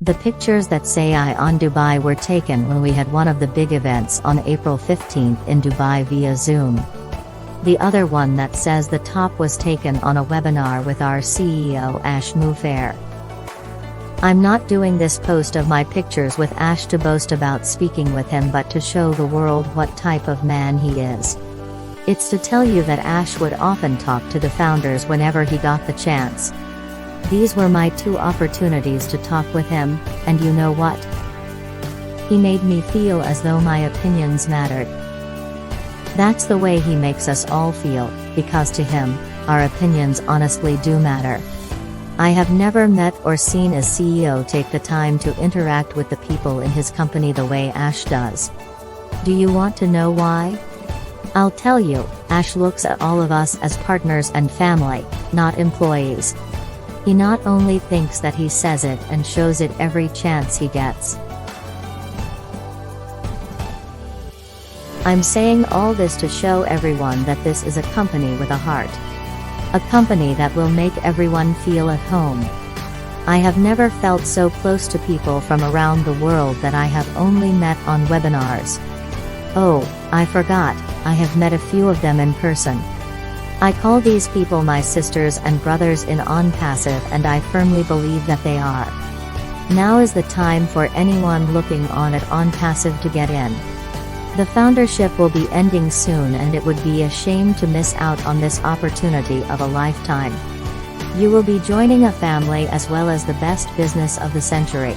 The pictures that say I on Dubai were taken when we had one of the big events on April 15th in Dubai via Zoom. The other one that says the top was taken on a webinar with our CEO Ash Mufareh. I'm not doing this post of my pictures with Ash to boast about speaking with him, but to show the world what type of man he is. It's to tell you that Ash would often talk to the founders whenever he got the chance. These were my 2 opportunities to talk with him, and you know what? He made me feel as though my opinions mattered. That's the way he makes us all feel, because to him, our opinions honestly do matter. I have never met or seen a CEO take the time to interact with the people in his company the way Ash does. Do you want to know why? I'll tell you. Ash looks at all of us as partners and family, not employees. He not only thinks that, he says it and shows it every chance he gets. I'm saying all this to show everyone that this is a company with a heart. A company that will make everyone feel at home. I have never felt so close to people from around the world that I have only met on webinars. Oh, I forgot, I have met a few of them in person. I call these people my sisters and brothers in Onpassive, and I firmly believe that they are. Now is the time for anyone looking on at Onpassive to get in. The foundership will be ending soon, and it would be a shame to miss out on this opportunity of a lifetime. You will be joining a family as well as the best business of the century.